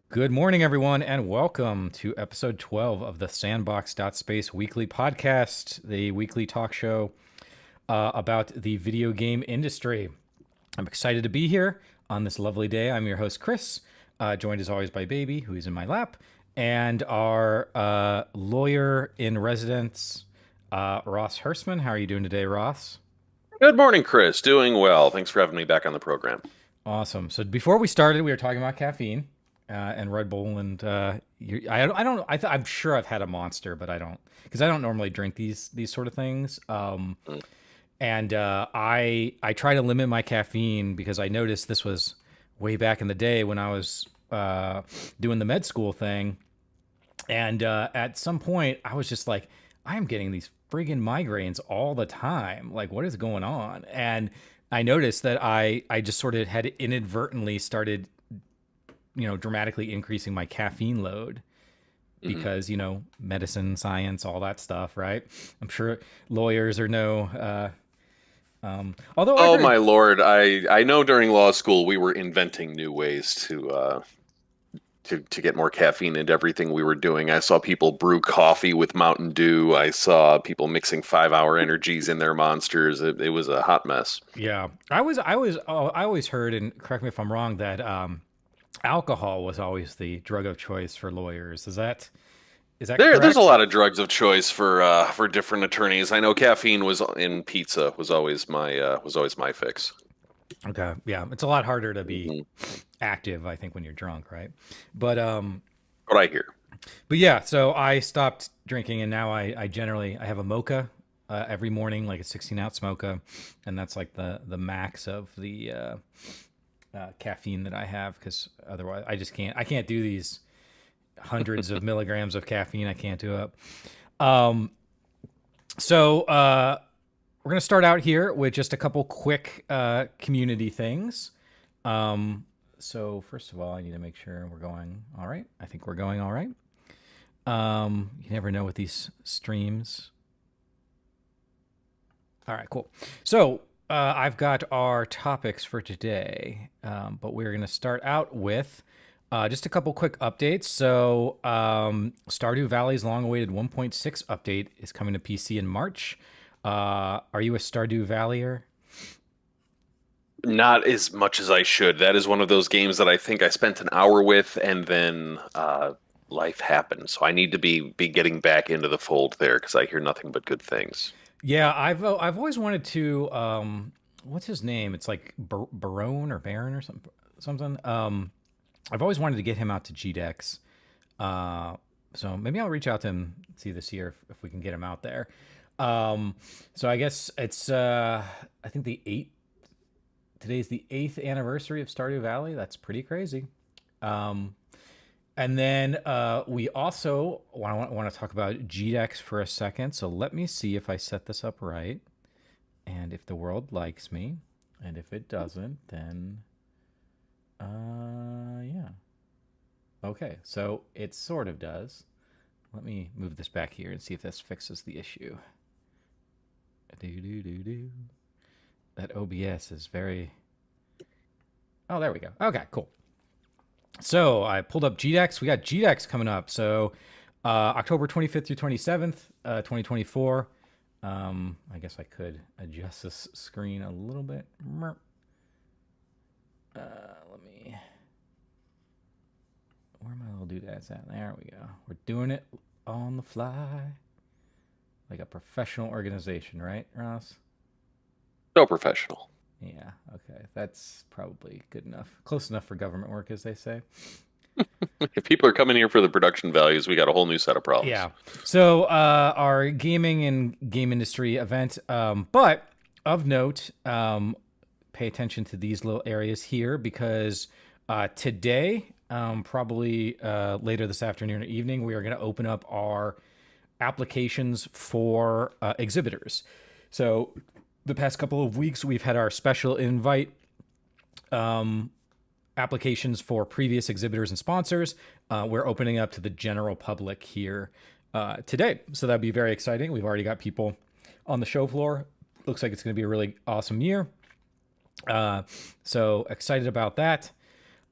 Good morning, everyone, and welcome to episode 12 of the Sandbox.Space weekly podcast, the weekly talk show about the video game industry. I'm excited to be here on this lovely day. I'm your host, Chris, joined as always by Baby, who is in my lap, and our lawyer in residence, Ross Hersemann. How are you doing today, Ross? Good morning, Chris. Doing well. Thanks for having me back on the program. Awesome. So before we started, we were talking about caffeine. And Red Bull, and I'm sure I've had a Monster, but I don't, because I don't normally drink these sort of things. And I try to limit my caffeine because I noticed this was way back in the day when I was doing the med school thing, and at some point I was just like, I am getting these friggin' migraines all the time. Like, what is going on? And I noticed that I just sort of had inadvertently started, dramatically increasing my caffeine load because, medicine, science, all that stuff, right? I'm sure lawyers are although my Lord, I know during law school we were inventing new ways to get more caffeine into everything we were doing. I saw people brew coffee with Mountain Dew. I saw people mixing 5-hour energies in their Monsters. It was a hot mess. Yeah. I always heard, and correct me if I'm wrong, that alcohol was always the drug of choice for lawyers. Is that correct? There's a lot of drugs of choice for different attorneys. I know caffeine was in pizza was always my fix. Okay, yeah, it's a lot harder to be active, I think, when you're drunk, right? But what I hear. But yeah, so I stopped drinking, and now I generally have a mocha every morning, like a 16-ounce mocha, and that's like the max of the caffeine that I have, because otherwise I can't do these hundreds of milligrams of caffeine. I can't do it. So we're going to start out here with just a couple quick community things. So first of all, I need to make sure we're going all right. I think we're going all right. You never know with these streams. All right, cool. So I've got our topics for today, but we're going to start out with just a couple quick updates. So Stardew Valley's long-awaited 1.6 update is coming to PC in March. Are you a Stardew Valleyer? Not as much as I should. That is one of those games that I think I spent an hour with, and then life happened. So I need to be getting back into the fold there, because I hear nothing but good things. Yeah, I've always wanted to. What's his name? It's like Barone or Baron or something. I've always wanted to get him out to GDEX. So maybe I'll reach out to him, see this year if we can get him out there. So I guess it's I think today's the 8th anniversary of Stardew Valley. That's pretty crazy. And then we also want to talk about GDEX for a second. So let me see if I set this up right, and if the world likes me, and if it doesn't, then yeah. Okay, so it sort of does. Let me move this back here and see if this fixes the issue. That OBS is very... Oh, there we go. Okay, cool. So I pulled up GDEX. We got GDEX coming up. So October 25th through 27th, 2024. I guess I could adjust this screen a little bit. Let me... Where my little doodads at? There we go. We're doing it on the fly. Like a professional organization, right, Ross? So professional. Yeah, okay. That's probably good enough. Close enough for government work, as they say. If people are coming here for the production values, we got a whole new set of problems. Yeah. So our gaming and game industry event, but of note, pay attention to these little areas here, because today, probably later this afternoon or evening, we are going to open up our applications for exhibitors. So the past couple of weeks, we've had our special invite applications for previous exhibitors and sponsors. We're opening up to the general public here today. So that'd be very exciting. We've already got people on the show floor Looks like it's going to be a really awesome year. So excited about that.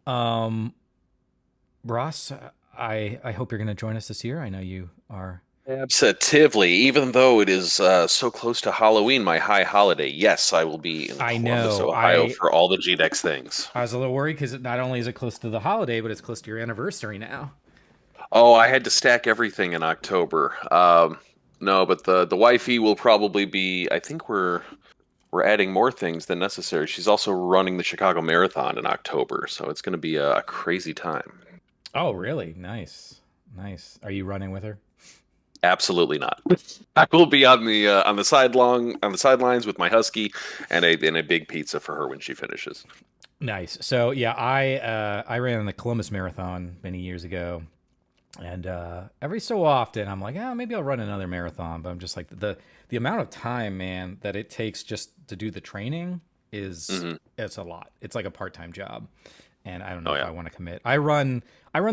Um, Ross, I hope you're going to join us this year. I know you are. Absolutely. Even though it is so close to Halloween, my high holiday, yes, I will be in I Columbus, know. Ohio for all the GDEX things. I was a little worried because not only is it close to the holiday, but it's close to your anniversary now. Oh, I had to stack everything in October. No, but the wifey will probably be. I think we're adding more things than necessary. She's also running the Chicago Marathon in October, so it's going to be a crazy time. Oh, really? Nice, nice. Are you running with her? Absolutely not. I will be on the sidelines with my husky and a big pizza for her when she finishes. Nice. So yeah, I ran the Columbus Marathon many years ago, and every so often I'm like, maybe I'll run another marathon. But I'm just like the amount of time, man, that it takes just to do the training is Hmm. it's a lot. It's like a part-time job, and I don't know Oh if yeah. I want to commit. I run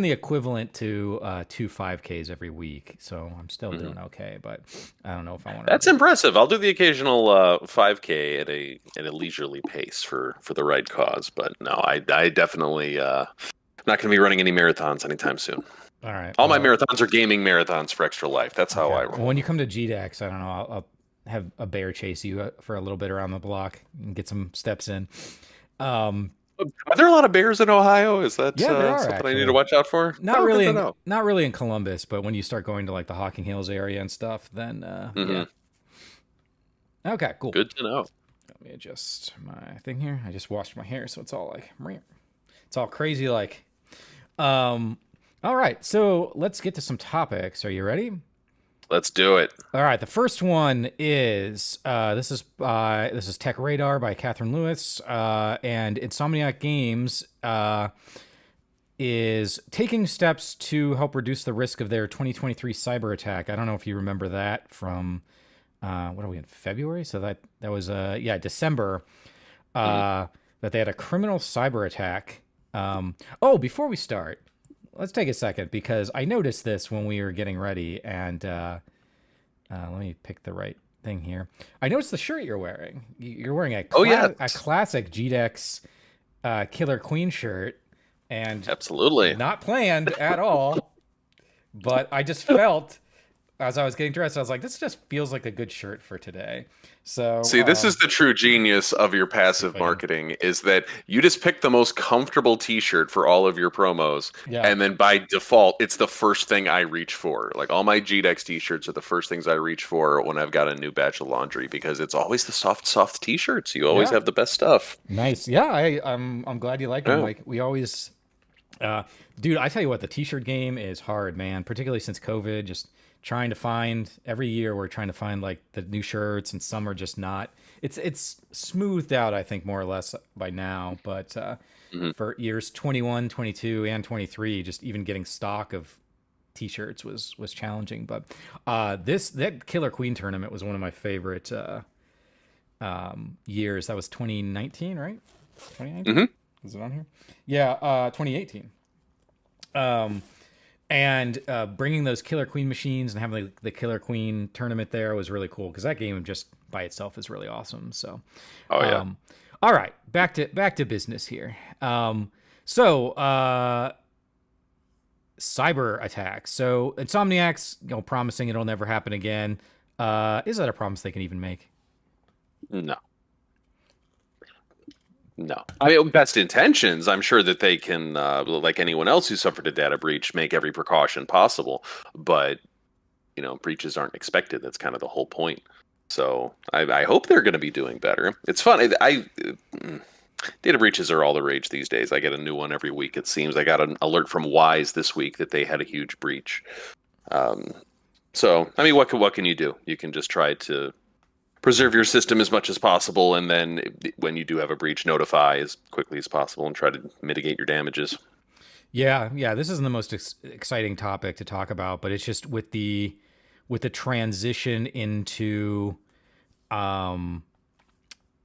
the equivalent to 2 5Ks every week, so I'm still Hmm. doing okay. But I don't know if I want That's to. impressive. I'll do the occasional 5K at a leisurely pace for the right cause, but no, I definitely not going to be running any marathons anytime soon. All right. All my Well, marathons are gaming marathons for extra life. That's how okay. I Well, when roll. you come to GDEX, I don't know. I'll have a bear chase you for a little bit around the block and get some steps in. Um, Are there a lot of bears in Ohio? Is that yeah, there are something I need to actually. watch out for? Not Oh, good really to in know. not really in Columbus, but when you start going to like the Hocking Hills area and stuff, then Hmm. yeah. Okay, cool. Good to know. Let me adjust my thing here. I just washed my hair, so it's all like it's all crazy like. Um, all right, so let's get to some topics. Are you ready? Let's do it. All right, the first one is this is Tech Radar by Catherine Lewis, and Insomniac Games is taking steps to help reduce the risk of their 2023 cyber attack. I don't know if you remember that from what are we in February? So that was December Mhm. that they had a criminal cyber attack. Oh, before we start, let's take a second because I noticed this when we were getting ready, and let me pick the right thing here. I noticed the shirt you're wearing. You're wearing Oh yeah, a classic GDEX Killer Queen shirt, and absolutely. not planned at all. But I just felt as I was getting dressed, I was like, this just feels like a good shirt for today. So, See, this is the true genius of your passive exciting. marketing is that you just pick the most comfortable t-shirt for all of your promos, Yeah. and then by default, it's the first thing I reach for. Like all my GDEX t-shirts are the first things I reach for when I've got a new batch of laundry because it's always the soft t-shirts. You always Yeah. have the best stuff. Nice. Yeah, I'm glad you like them. Yeah. Like we always uh dude, I tell you what, the t-shirt game is hard, man, particularly since COVID, just trying to find every year we're trying to find like the new shirts and some are just not it's smoothed out I think more or less by now, but Mhm. for years 21, 22, and 23 just even getting stock of t-shirts was challenging, but this that Killer Queen tournament was one of my favorite years. That was 2019, right? 2019? Mhm. Is it on here? Yeah, 2018. Um, and bringing those Killer Queen machines and having the Killer Queen tournament there was really cool because that game just by itself is really awesome. So, Oh yeah. um, all right, back to business here. So cyber attacks. So Insomniac's promising it'll never happen again. Is that a promise they can even make? No. No. I mean, best intentions. I'm sure that they can, like anyone else who suffered a data breach, make every precaution possible. But breaches aren't expected. That's kind of the whole point. So I hope they're going to be doing better. It's fun. Data breaches are all the rage these days. I get a new one every week. It seems I got an alert from Wise this week that they had a huge breach. Um, so I mean, what can you do? You can just try to preserve your system as much as possible, and then when you do have a breach, notify as quickly as possible and try to mitigate your damages. Yeah. This isn't the most exciting topic to talk about, but it's just with the transition into um,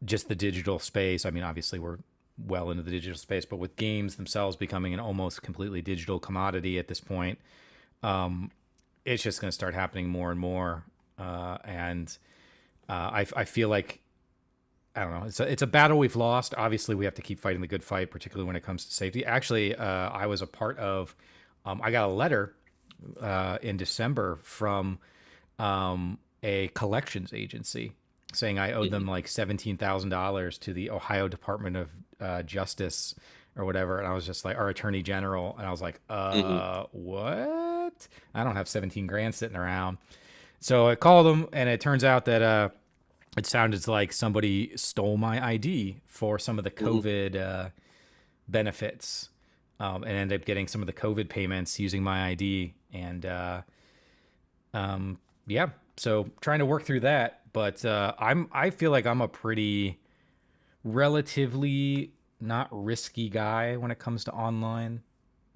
just the digital space. I mean, obviously we're well into the digital space, but with games themselves becoming an almost completely digital commodity at this point, um, it's just going to start happening more and more. And I feel like I don't know. It's a battle we've lost. Obviously, we have to keep fighting the good fight, particularly when it comes to safety. Actually, I was a part of. I got a letter in December from a collections agency saying I owed them like $17,000 to the Ohio Department of Justice or whatever, and I was just like, our Attorney General, and I was like, Hmm. what? I don't have 17 grand sitting around. So I called them, and it turns out that it sounded like somebody stole my ID for some of the Hmm. COVID benefits, and ended up getting some of the COVID payments using my ID. And yeah, so trying to work through that. But I feel like I'm a pretty relatively not risky guy when it comes to online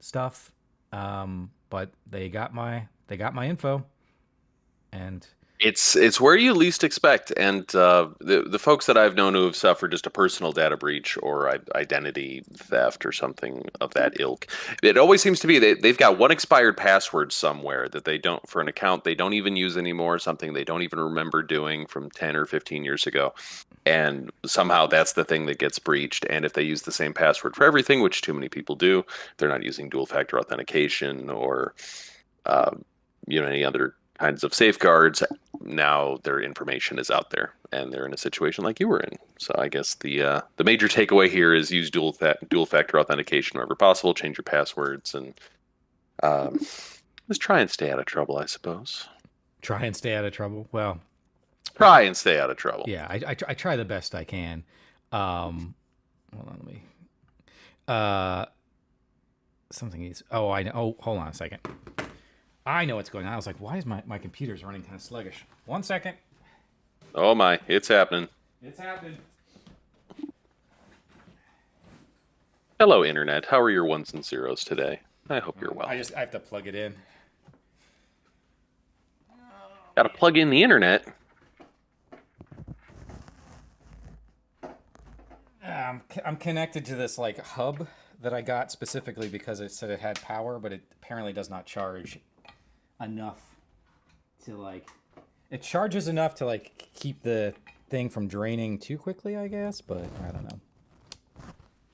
stuff. But they got my info, and It's where you least expect, and the folks that I've known who have suffered just a personal data breach or identity theft or something of that ilk, it always seems to be they've got one expired password somewhere that they don't for an account they don't even use anymore, something they don't even remember doing from 10 or 15 years ago, and somehow that's the thing that gets breached. And if they use the same password for everything, which too many people do, they're not using dual factor authentication or uh, any other kinds of safeguards. Now their information is out there, and they're in a situation like you were in. So I guess the major takeaway here is use dual factor authentication wherever possible. Change your passwords, and um, just try and stay out of trouble, I suppose. try and stay out of trouble. Well, Try and stay out of trouble. yeah, I try the best I can. Hold on, let me. Uh, something is. Oh, I know. Oh, hold on a second. I know what's going on. I was like, why is my computer's running kind of sluggish? 1 second. Oh my, it's happening. It's happening. Hello, Internet. How are your ones and zeros today? I hope you're well. I have to plug it in. Got to plug in the Internet. I'm connected to this like hub that I got specifically because it said it had power, but it apparently does not charge enough to like. It charges enough to like keep the thing from draining too quickly, I guess, but I don't know.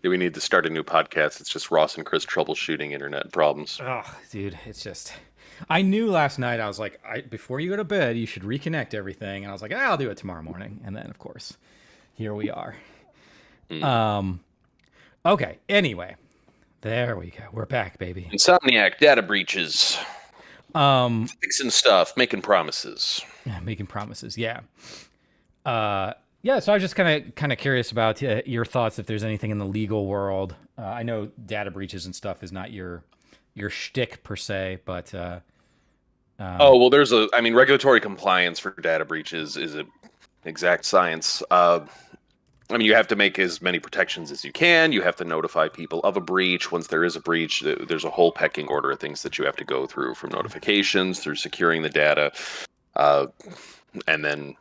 Do we need to start a new podcast? It's just Ross and Chris troubleshooting internet problems. Oh, dude, it's just. I knew last night. I was like, before you go to bed, you should reconnect everything, and I was like, I'll do it tomorrow morning, and then of course, here we are. Mm. Okay. Anyway, there we go. We're back, baby. Insomniac, data breaches, Um, fixing stuff, making promises. yeah, making promises. Yeah. Yeah. So I was just kind of curious about your thoughts. If there's anything in the legal world, I know data breaches and stuff is not your shtick per se, but Oh well, regulatory compliance for data breaches is an exact science. You have to make as many protections as you can. You have to notify people of a breach. Once there is a breach, there's a whole pecking order of things that you have to go through, from notifications through securing the data, and then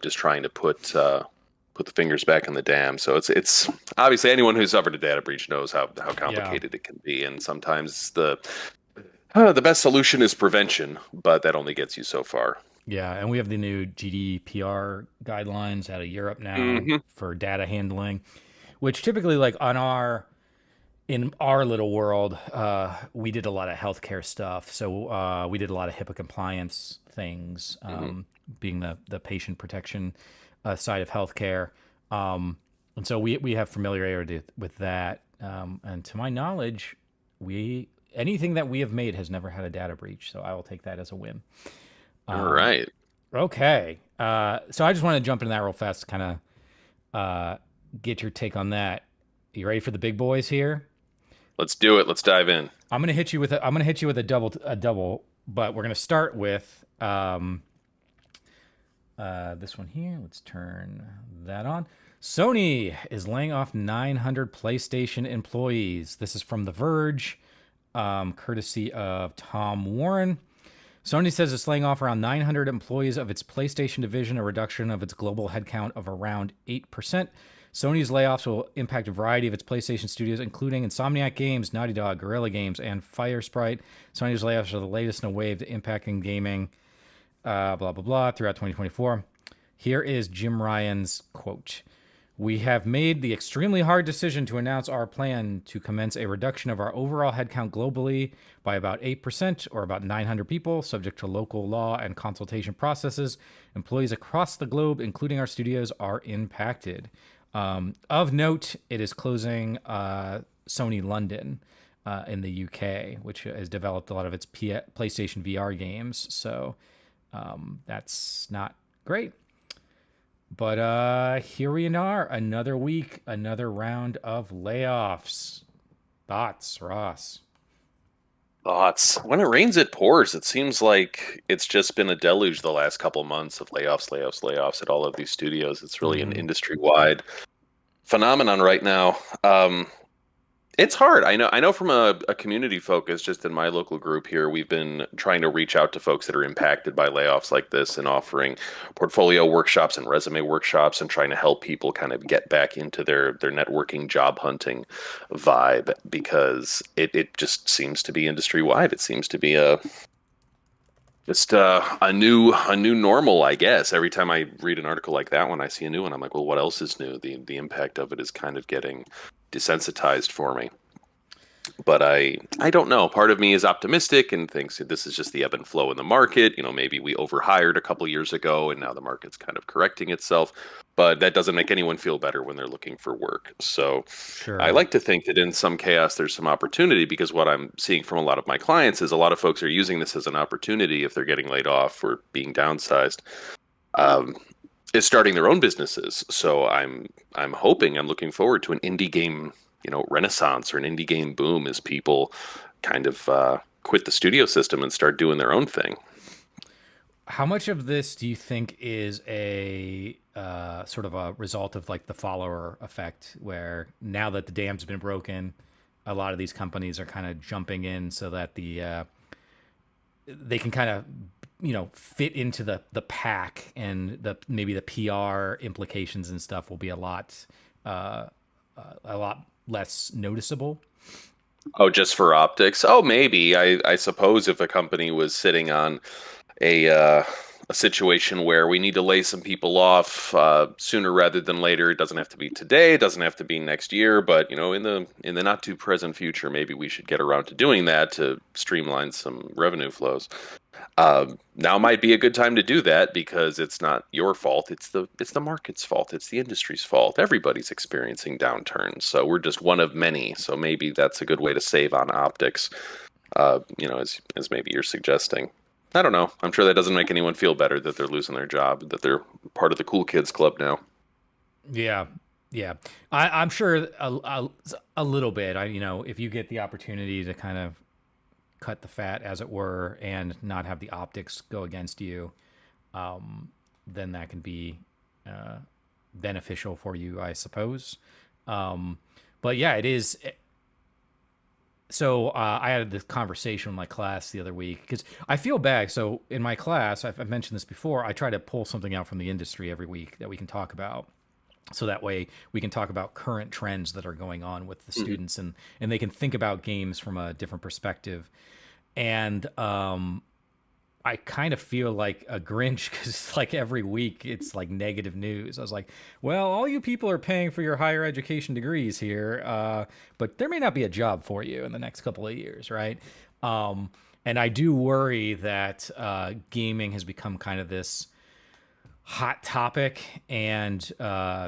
just trying to put the fingers back in the dam. So it's obviously anyone who's suffered a data breach knows how complicated it can be, and sometimes the best solution is prevention, but that only gets you so far. yeah, and we have the new GDPR guidelines out of Europe now Hmm. for data handling, which typically like in our little world, we did a lot of healthcare stuff. So we did a lot of HIPAA compliance things, being the patient protection side of healthcare. And so we have familiarity with that. And to my knowledge, anything that we have made has never had a data breach. So I will take that as a win. All right. Okay. So I just want to jump into that real fast, kind of get your take on that. You ready for the big boys here? Let's do it. Let's dive in. I'm gonna hit you with a double, but we're gonna start with this one here. Let's turn that on. Sony is laying off 900 PlayStation employees. This is from The Verge, courtesy of Tom Warren. Sony says it's laying off around 900 employees of its PlayStation division, a reduction of its global headcount of around 8%. Sony's layoffs will impact a variety of its PlayStation studios, including Insomniac Games, Naughty Dog, Guerrilla Games, and Firesprite. Sony's layoffs are the latest in a wave impacting gaming, blah, blah, blah, throughout 2024. Here is Jim Ryan's quote. We have made the extremely hard decision to announce our plan to commence a reduction of our overall headcount globally by about 8% or about 900 people, subject to local law and consultation processes. Employees across the globe, including our studios, are impacted. Of note, it is closing Sony London in the UK, which has developed a lot of its PlayStation VR games. So that's not great. But here we are, another week, another round of layoffs. Thoughts, Ross? Thoughts. When it rains, it pours. It seems like it's just been a deluge the last couple months of layoffs, layoffs, layoffs at all of these studios. It's really an industry-wide phenomenon right now. It's hard. I know from a community focus, just in my local group here, we've been trying to reach out to folks that are impacted by layoffs like this and offering portfolio workshops and resume workshops and trying to help people kind of get back into their networking, job hunting vibe, because it just seems to be industry wide. It seems to be a new normal, I guess. Every time I read an article like that one, I see a new one. I'm like, well, what else is new? The impact of it is kind of getting desensitized for me. But I don't know. Part of me is optimistic and thinks that this is just the ebb and flow in the market. Maybe we overhired a couple years ago and now the market's kind of correcting itself. But that doesn't make anyone feel better when they're looking for work. So Sure. I like to think that in some chaos, there's some opportunity, because what I'm seeing from a lot of my clients is a lot of folks are using this as an opportunity if they're getting laid off or being downsized. Is starting their own businesses. So I'm looking forward to an indie game, renaissance or an indie game boom as people kind of quit the studio system and start doing their own thing. How much of this do you think is a sort of a result of like the follower effect, where now that the dam's been broken, a lot of these companies are kind of jumping in so that they can kind of fit into the pack, and maybe the PR implications and stuff will be a lot less noticeable? Oh, just for optics? Oh, maybe. I suppose if a company was sitting on a situation where we need to lay some people off sooner rather than later. It doesn't have to be today. It doesn't have to be next year. But in the not too present future, maybe we should get around to doing that to streamline some revenue flows. Now might be a good time to do that, because it's not your fault. It's the market's fault. It's the industry's fault. Everybody's experiencing downturns, so we're just one of many. So maybe that's a good way to save on optics. As maybe you're suggesting. I don't know. I'm sure that doesn't make anyone feel better that they're losing their job, that they're part of the cool kids club now. Yeah, yeah. I'm sure a little bit. If you get the opportunity to kind of cut the fat, as it were, and not have the optics go against you, then that can be beneficial for you, I suppose. But yeah, it is. So I had this conversation with my class the other week, because I feel bad. So in my class, I've mentioned this before, I try to pull something out from the industry every week that we can talk about. So that way we can talk about current trends that are going on with the students, and they can think about games from a different perspective. And I kind of feel like a Grinch, because like every week it's like negative news. I was like, well, all you people are paying for your higher education degrees here, but there may not be a job for you in the next couple of years, right? And I do worry that gaming has become kind of this hot topic, and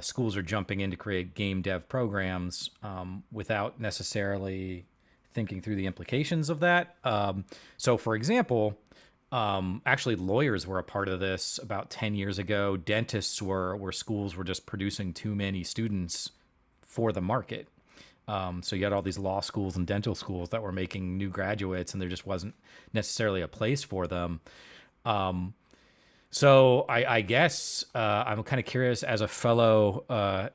schools are jumping in to create game dev programs without necessarily thinking through the implications of that. So, for example, actually, lawyers were a part of this about 10 years ago. Dentists were, where schools were just producing too many students for the market. So you had all these law schools and dental schools that were making new graduates, and there just wasn't necessarily a place for them. So I guess I'm kind of curious, as a fellow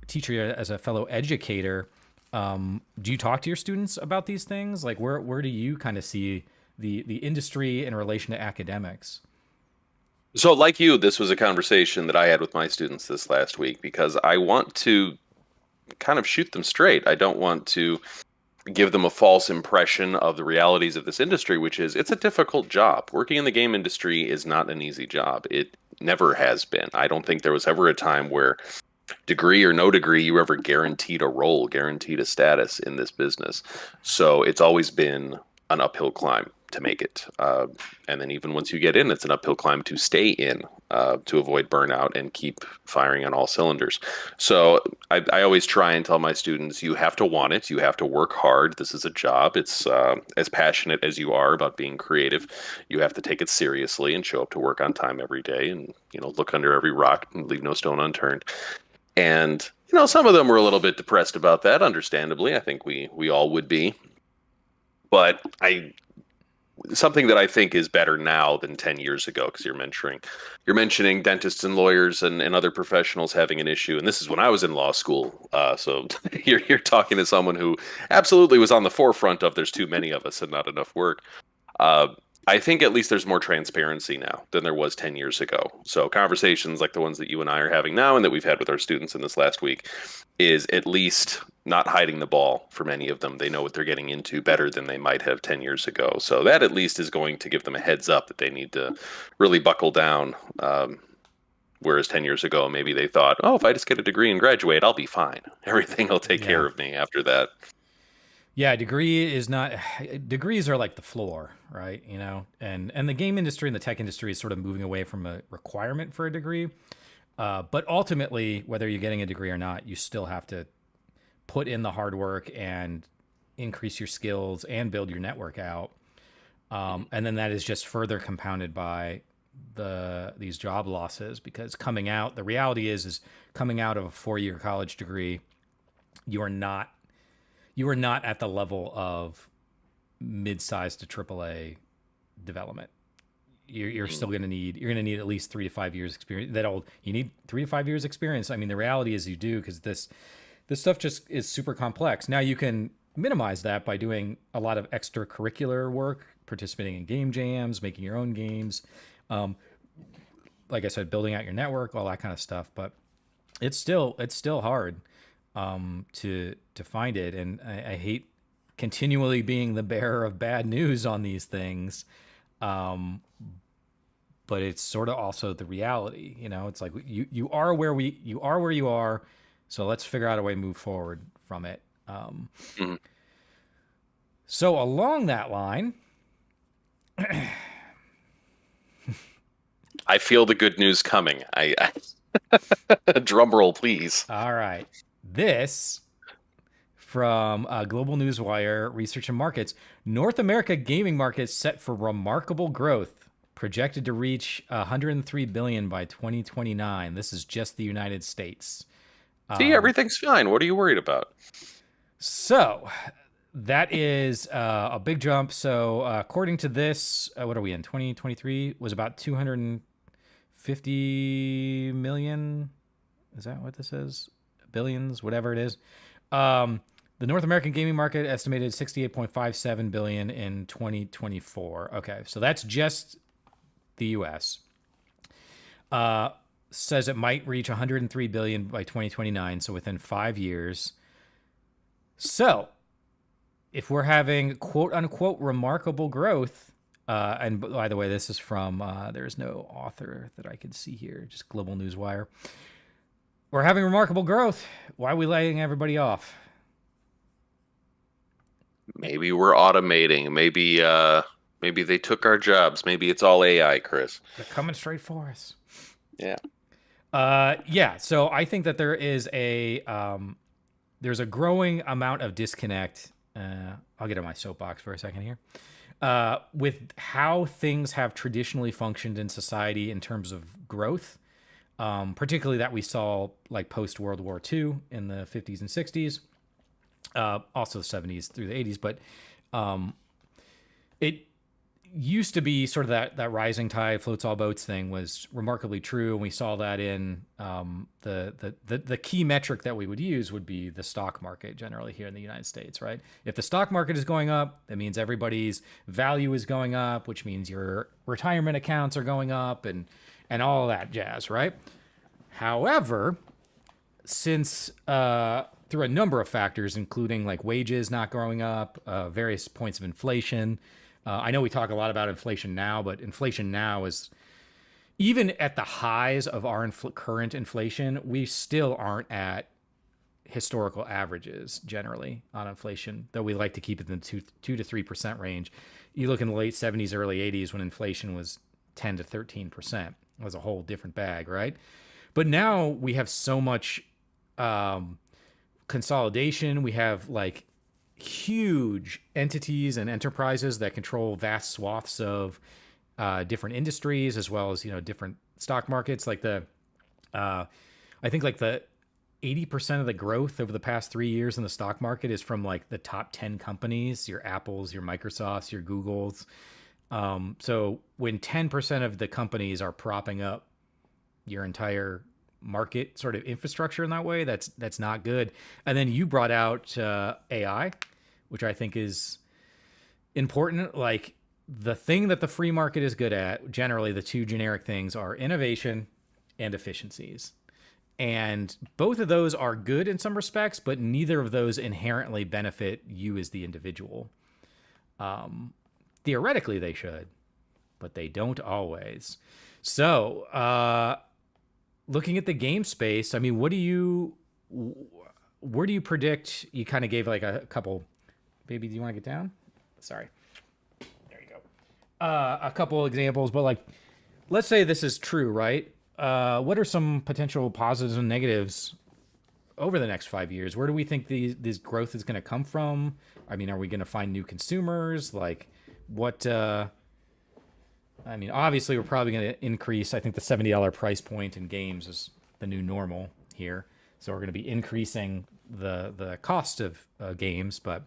teacher, as a fellow educator, do you talk to your students about these things? Like, where do you kind of see the industry in relation to academics? So, like you, this was a conversation that I had with my students this last week, because I want to kind of shoot them straight. I don't want to give them a false impression of the realities of this industry, which is it's a difficult job. Working in the game industry is not an easy job. It never has been. I don't think there was ever a time where Degree or no degree, you ever guaranteed a role, guaranteed a status in this business. So it's always been an uphill climb to make it. And then even once you get in, it's an uphill climb to stay in, to avoid burnout and keep firing on all cylinders. So I always try and tell my students, you have to want it. You have to work hard. This is a job. It's as passionate as you are about being creative. You have to take it seriously and show up to work on time every day and, look under every rock and leave no stone unturned. And some of them were a little bit depressed about that, understandably. I think we all would be. But something that I think is better now than 10 years ago, because you're mentioning dentists and lawyers and other professionals having an issue. And this is when I was in law school. So you're talking to someone who absolutely was on the forefront of there's too many of us and not enough work. I think at least there's more transparency now than there was 10 years ago. So conversations like the ones that you and I are having now and that we've had with our students in this last week is at least not hiding the ball for many of them. They know what they're getting into better than they might have 10 years ago. So that at least is going to give them a heads up that they need to really buckle down. Whereas 10 years ago, maybe they thought, oh, if I just get a degree and graduate, I'll be fine. Everything will take care of me after that. Yeah, degrees are like the floor, right? And the game industry and the tech industry is sort of moving away from a requirement for a degree. But ultimately, whether you're getting a degree or not, you still have to put in the hard work and increase your skills and build your network out. And then that is just further compounded by these job losses, because the reality is coming out of a 4-year college degree, you are not at the level of mid-sized to AAA development. You're still going to need at least 3 to 5 years experience. You need 3 to 5 years experience. I mean, the reality is you do, because this stuff just is super complex. Now you can minimize that by doing a lot of extracurricular work, participating in game jams, making your own games. Like I said, building out your network, all that kind of stuff. But it's still hard to find it, and I hate continually being the bearer of bad news on these things, but it's sort of also the reality. It's like you are where you are, so let's figure out a way to move forward from it. So along that line, I feel the good news coming. I drum roll, please. all right. This from Global Newswire Research and Markets. North America gaming market set for remarkable growth, projected to reach 103 billion by 2029. This is just the United States. See, everything's fine. What are you worried about? So that is a big jump. So according to this, what are we in? 2023 was about 250 million. Is that what this is? Billions, whatever it is. The North American gaming market estimated 68.57 billion in 2024. Okay, so that's just the U.S. Says it might reach 103 billion by 2029, so within 5 years. So, if we're having quote unquote remarkable growth, and by the way, this is from there's no author that I can see here, just Global Newswire. We're having remarkable growth. Why are we laying everybody off? Maybe we're automating. Maybe they took our jobs. Maybe it's all AI, Chris. They're coming straight for us. Yeah. Yeah. So I think that there's a growing amount of disconnect. I'll get on my soapbox for a second here. With how things have traditionally functioned in society in terms of growth. Particularly that we saw like post World War II in the 50s and 60s, also the 70s through the 80s. But it used to be sort of that rising tide floats all boats thing was remarkably true. And we saw that in the key metric that we would use would be the stock market generally here in the United States, right? If the stock market is going up, that means everybody's value is going up, which means your retirement accounts are going up and all of that jazz, right? However, since through a number of factors, including like wages not growing up, various points of inflation. I know we talk a lot about inflation now, but inflation now is even at the highs of our current inflation, we still aren't at historical averages generally on inflation, though we like to keep it in the 2 to 3% range. You look in the late 70s, early 80s when inflation was 10 to 13%. It was a whole different bag, right? But now we have so much consolidation. We have like huge entities and enterprises that control vast swaths of different industries, as well as different stock markets. Like I think like the 80% of the growth over the past 3 years in the stock market is from like the top 10 companies, your Apples, your Microsofts, your Googles. So when 10% of the companies are propping up your entire market sort of infrastructure in that way, that's not good. And then you brought out AI, which I think is important. Like the thing that the free market is good at, generally the two generic things are innovation and efficiencies. And both of those are good in some respects, but neither of those inherently benefit you as the individual. Theoretically, they should, but they don't always. So, looking at the game space, I mean, where do you predict? You kind of gave like a couple. Baby, do you want to get down? Sorry. There you go. A couple examples, but like, let's say this is true, right? What are some potential positives and negatives over the next 5 years? Where do we think this growth is going to come from? I mean, are we going to find new consumers? Like, what? I mean, obviously, we're probably going to increase. I think the $70 price point in games is the new normal here. So we're going to be increasing the cost of games. But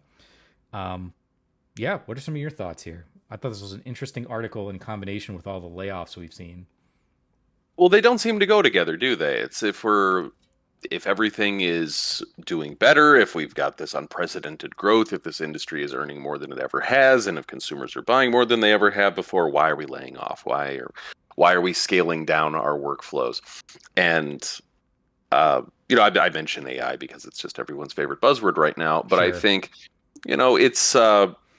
yeah, what are some of your thoughts here? I thought this was an interesting article in combination with all the layoffs we've seen. Well, they don't seem to go together, do they? It's if everything is doing better, if we've got this unprecedented growth, if this industry is earning more than it ever has, and if consumers are buying more than they ever have before, why are we laying off? Why are we scaling down our workflows? And I mention AI because it's just everyone's favorite buzzword right now. But I Sure. think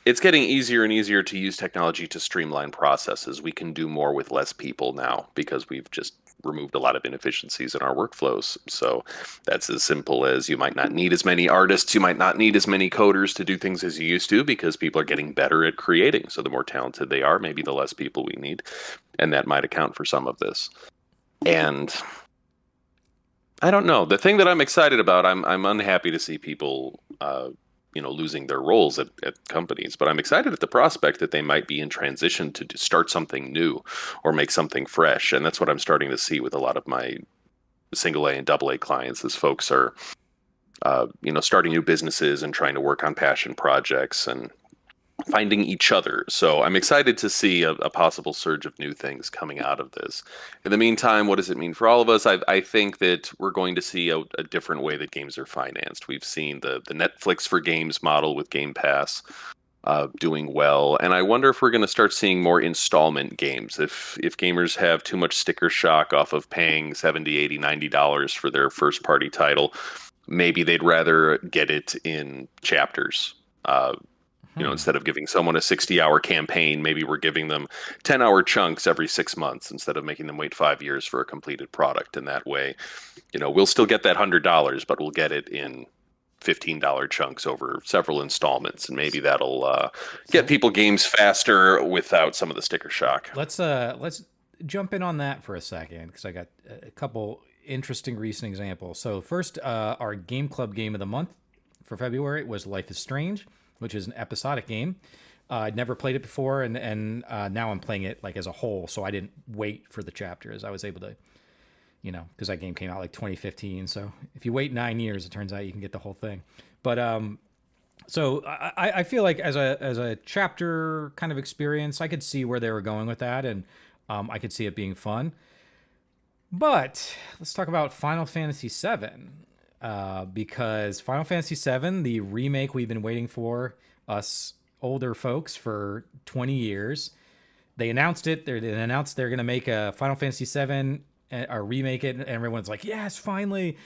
it's getting easier and easier to use technology to streamline processes. We can do more with less people now because we've just removed a lot of inefficiencies in our workflows. So that's as simple as you might not need as many artists, you might not need as many coders to do things as you used to because people are getting better at creating. So the more talented they are, maybe the less people we need. And that might account for some of this. And I don't know. The thing that I'm excited about, I'm unhappy to see people losing their roles at companies, but I'm excited at the prospect that they might be in transition to start something new or make something fresh. And that's what I'm starting to see with a lot of my single A and double A clients as folks are starting new businesses and trying to work on passion projects and finding each other. So I'm excited to see a possible surge of new things coming out of this. In the meantime, what does it mean for all of us? I think that we're going to see a different way that games are financed. We've seen the Netflix for games model with Game Pass doing well, and I wonder if we're going to start seeing more installment games. If gamers have too much sticker shock off of paying $70, $80, $90 for their first party title, maybe they'd rather get it in chapters. Instead of giving someone a 60-hour campaign, maybe we're giving them 10-hour chunks every 6 months instead of making them wait 5 years for a completed product. And that way, we'll still get that $100, but we'll get it in $15 chunks over several installments. And maybe that'll get people games faster without some of the sticker shock. Let's jump in on that for a second because I got a couple interesting recent examples. So first, our Game Club game of the month for February was Life is Strange, which is an episodic game. I'd never played it before, and now I'm playing it like as a whole, so I didn't wait for the chapters. I was able to, because that game came out like 2015. So if you wait 9 years, it turns out you can get the whole thing. But so I feel like as a chapter kind of experience, I could see where they were going with that, and I could see it being fun. But let's talk about Final Fantasy VII. Because Final Fantasy VII, the remake we've been waiting for, us older folks, for 20 years, they announced it. They announced they're going to make a Final Fantasy VII or remake it, and everyone's like, yes, finally.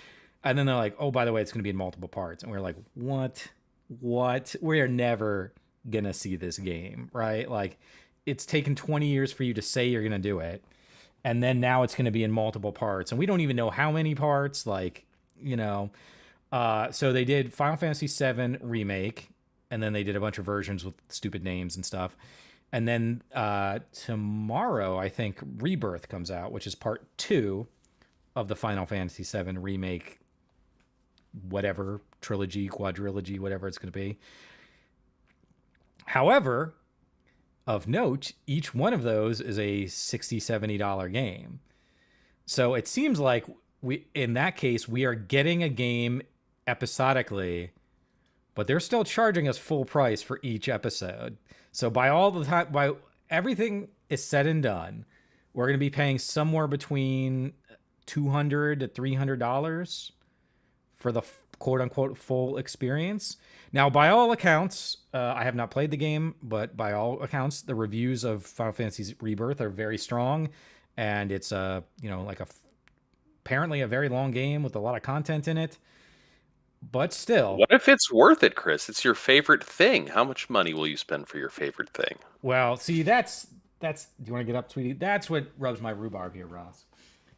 And then they're like, oh, by the way, it's going to be in multiple parts. And we're like, what? We are never going to see this game, right? Like, it's taken 20 years for you to say you're going to do it. and then now it's going to be in multiple parts, and we don't even know how many parts. Like, you know, so they did Final Fantasy VII remake, and then they did a bunch of versions with stupid names and stuff. And then tomorrow, I think Rebirth comes out, which is part 2 of the Final Fantasy VII remake, whatever, trilogy, quadrilogy, whatever it's going to be. However, of note, each one of those is a $60, $70 game. So it seems like in that case, we are getting a game episodically, but they're still charging us full price for each episode. So by everything is said and done, we're going to be paying somewhere between $200 to $300 for the quote unquote full experience. Now, by all accounts, I have not played the game, but by all accounts, the reviews of Final Fantasy Rebirth are very strong, and it's apparently a very long game with a lot of content in it. But still, what if it's worth it, Chris? It's your favorite thing. How much money will you spend for your favorite thing? well, see, that's. Do you want to get up, sweetie? That's what rubs my rhubarb here, Ross.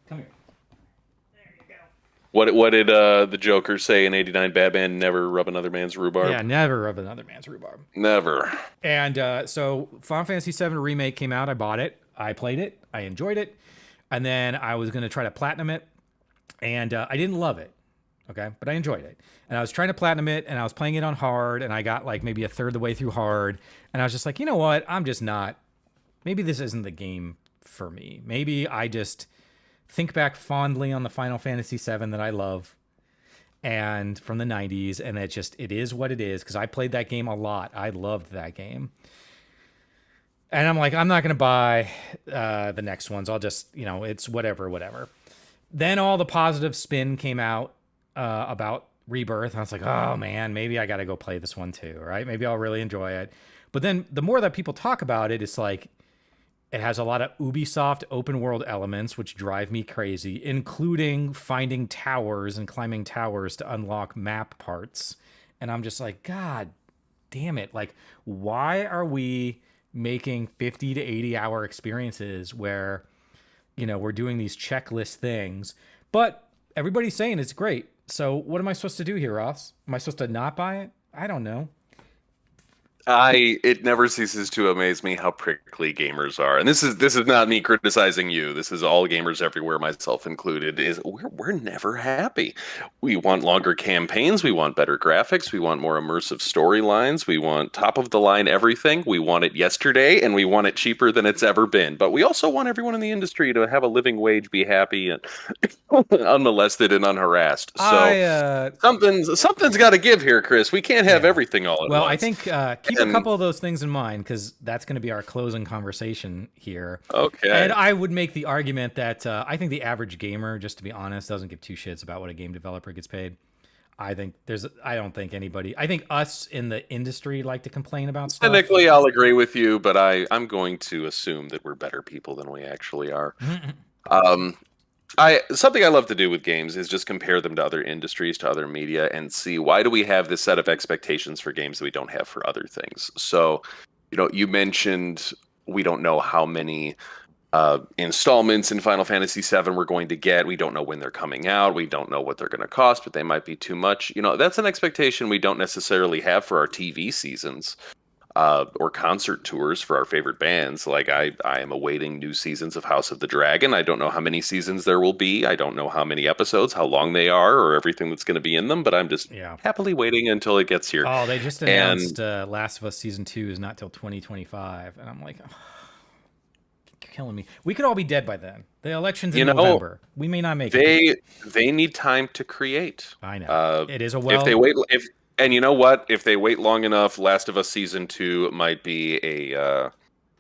Come here. There you go. What did the Joker say in '89? Batman never rub another man's rhubarb. Yeah, never rub another man's rhubarb. Never. And so Final Fantasy VII Remake came out. I bought it. I played it. I enjoyed it. And then I was going to try to platinum it. And I didn't love it. Okay, but I enjoyed it. And I was trying to platinum it, and I was playing it on hard, and I got like maybe a third of the way through hard. And I was just like, you know what? I'm just not. Maybe this isn't the game for me. Maybe I just think back fondly on the Final Fantasy VII that I love, and from the 90s, and it is what it is, because I played that game a lot. I loved that game. And I'm like, I'm not going to buy the next ones. I'll just, it's whatever. Then all the positive spin came out about Rebirth. And I was like, oh man, maybe I got to go play this one too, right? Maybe I'll really enjoy it. But then the more that people talk about it, it's like, it has a lot of Ubisoft open world elements, which drive me crazy, including finding towers and climbing towers to unlock map parts. And I'm just like, God damn it. Like, why are we making 50 to 80 hour experiences where, we're doing these checklist things, but everybody's saying it's great. So what am I supposed to do here, Ross? Am I supposed to not buy it? I don't know. It never ceases to amaze me how prickly gamers are, and this is not me criticizing you. This is all gamers everywhere, myself included. Is we're never happy. We want longer campaigns. We want better graphics. We want more immersive storylines. We want top of the line everything. We want it yesterday, and we want it cheaper than it's ever been. But we also want everyone in the industry to have a living wage, be happy, and unmolested and unharassed. So something's got to give here, Chris. We can't have everything all at once. Well, I think keep a couple of those things in mind, because that's going to be our closing conversation here. Okay. And I would make the argument that I think the average gamer, just to be honest, doesn't give two shits about what a game developer gets paid. I think I think us in the industry like to complain about stuff. Technically, I'll agree with you, but I'm going to assume that we're better people than we actually are. Something I love to do with games is just compare them to other industries, to other media, and see why do we have this set of expectations for games that we don't have for other things. So, you mentioned we don't know how many installments in Final Fantasy VII we're going to get. We don't know when they're coming out. We don't know what they're going to cost, but they might be too much. That's an expectation we don't necessarily have for our TV seasons. Or concert tours for our favorite bands. Like I am awaiting new seasons of House of the Dragon. I don't know how many seasons there will be. I don't know how many episodes, how long they are, or everything that's going to be in them. But I'm just happily waiting until it gets here. Oh, they just announced Last of Us Season 2 is not till 2025. And I'm like, oh, you're killing me. We could all be dead by then. The election's in November. We may not make it. They need time to create. I know. It is a And you know what? If they wait long enough, Last of Us Season 2 might be a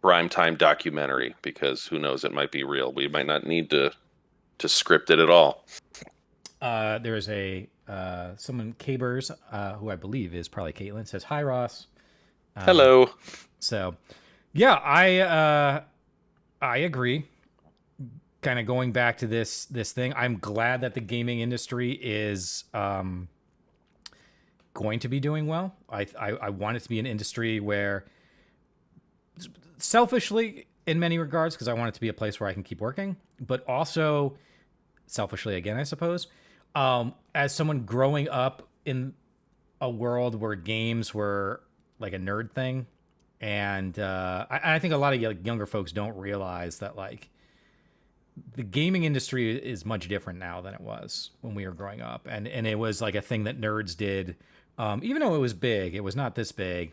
primetime documentary, because who knows, it might be real. We might not need to script it at all. There is someone, Cabers, who I believe is probably Caitlin, says, hi, Ross. Hello. So, yeah, I agree. Kind of going back to this thing, I'm glad that the gaming industry is... going to be doing well. I want it to be an industry where, selfishly, in many regards because I want it to be a place where I can keep working, but also selfishly again, I suppose, as someone growing up in a world where games were like a nerd thing, and I think a lot of younger folks don't realize that like the gaming industry is much different now than it was when we were growing up, and it was like a thing that nerds did, even though it was big, it was not this big.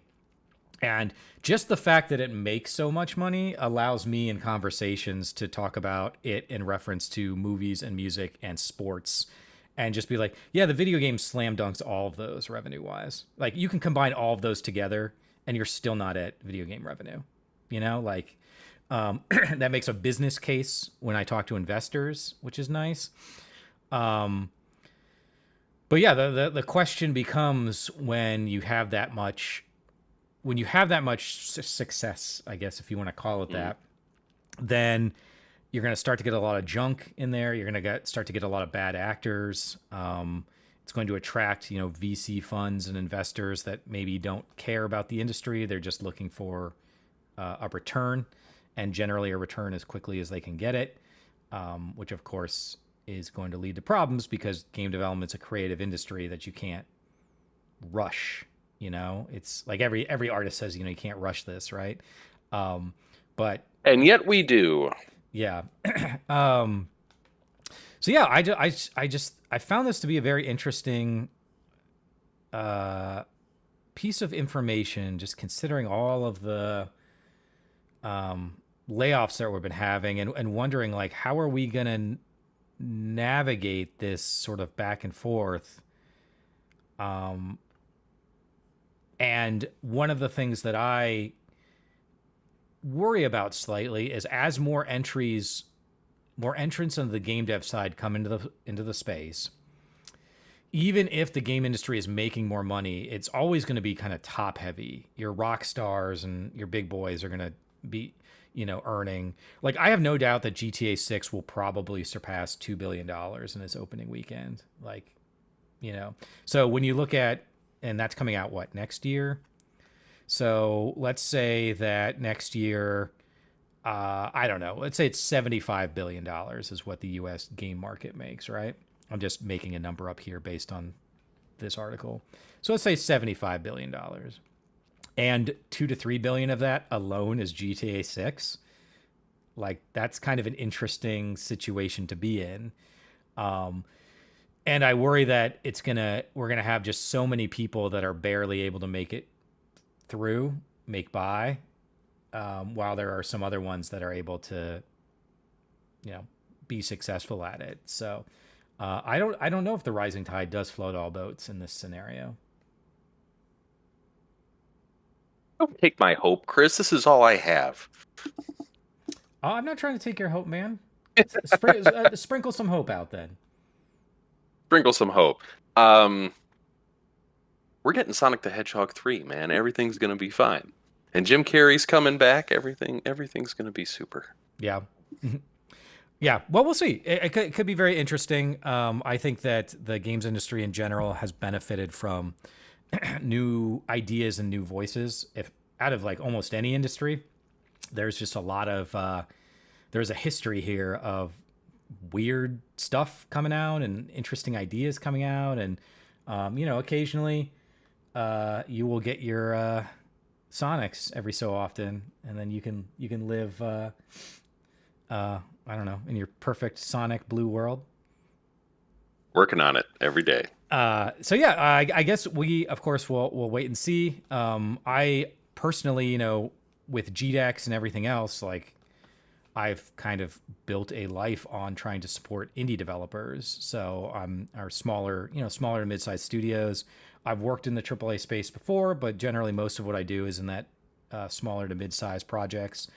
And just the fact that it makes so much money allows me in conversations to talk about it in reference to movies and music and sports and just be like, yeah, the video game slam dunks all of those revenue wise. Like you can combine all of those together and you're still not at video game revenue, like that makes a business case when I talk to investors, which is nice. But yeah, the question becomes when you have that much success, I guess, if you want to call it that, then you're going to start to get a lot of junk in there. You're going to start to get a lot of bad actors. It's going to attract, VC funds and investors that maybe don't care about the industry. They're just looking for a return, and generally a return as quickly as they can get it, which of course is going to lead to problems because game development's a creative industry that you can't rush. It's like every artist says, you can't rush this, right? But and yet we do. Yeah. So yeah, I found this to be a very interesting piece of information, just considering all of the layoffs that we've been having, and wondering like how are we gonna navigate this sort of back and forth. And one of the things that I worry about slightly is as more entrants on the game dev side come into the space, even if the game industry is making more money, it's always going to be kind of top heavy. Your rock stars and your big boys are going to be, earning. Like I have no doubt that GTA 6 will probably surpass $2 billion in its opening weekend. Like, so when you look at, and that's coming out next year? So let's say that next year, I don't know, let's say it's $75 billion is what the US game market makes, right? I'm just making a number up here based on this article. So let's say $75 billion. And 2 to 3 billion of that alone is GTA 6. Like that's kind of an interesting situation to be in. And I worry that we're gonna have just so many people that are barely able to make it through, make by, while there are some other ones that are able to, be successful at it. So I don't know if the rising tide does float all boats in this scenario. Don't take my hope, Chris. This is all I have. I'm not trying to take your hope, man. Sprinkle some hope out then. Sprinkle some hope. We're getting Sonic the Hedgehog 3, man. Everything's gonna be fine. And Jim Carrey's coming back. Everything's gonna be super. Yeah. Yeah. Well, we'll see. It could be very interesting. I think that the games industry in general has benefited from new ideas and new voices. If out of like almost any industry, there's just a lot of there's a history here of weird stuff coming out and interesting ideas coming out, and occasionally you will get your Sonics every so often, and then you can live I don't know, in your perfect Sonic blue world. Working on it every day. So yeah, I guess we of course we'll wait and see. I personally, with GDEX and everything else, like I've kind of built a life on trying to support indie developers. So our smaller to mid-sized studios. I've worked in the AAA space before, but generally most of what I do is in that smaller to mid-sized projects.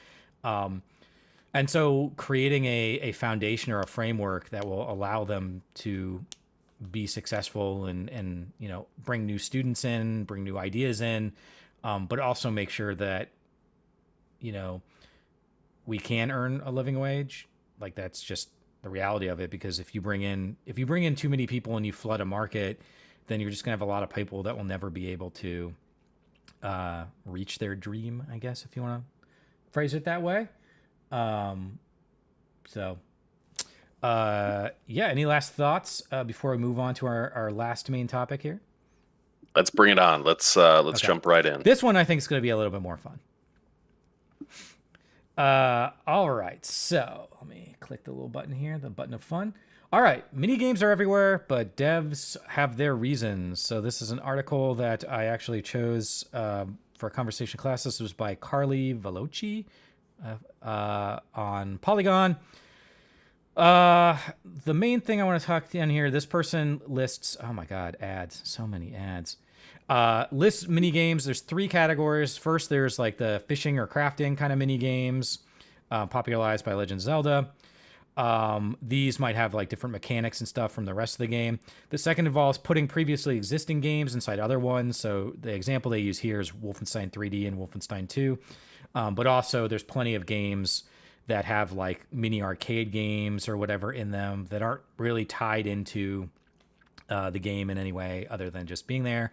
And so creating a foundation or a framework that will allow them to be successful and bring new students in, bring new ideas in, but also make sure that, we can earn a living wage. Like that's just the reality of it. Because if you bring in too many people and you flood a market, then you're just gonna have a lot of people that will never be able to reach their dream, I guess, if you want to phrase it that way. Um, so, yeah. Any last thoughts before we move on to our last main topic here? Let's bring it on. Let's Okay. jump right in. This one I think is going to be a little bit more fun. All right. So let me click the little button here, the button of fun. All right. Mini games are everywhere, but devs have their reasons. So this is an article that I actually chose for a conversation class. This was by Carly Veloci on Polygon. The main thing I want to talk down here, this person lists, oh my God, ads, so many ads. Lists mini games. There's three categories. First, there's like the fishing or crafting kind of mini games, popularized by Legend of Zelda. These might have like different mechanics and stuff from the rest of the game. The second involves putting previously existing games inside other ones. So the example they use here is Wolfenstein 3D and Wolfenstein 2. But also there's plenty of games that have like mini arcade games or whatever in them that aren't really tied into the game in any way other than just being there.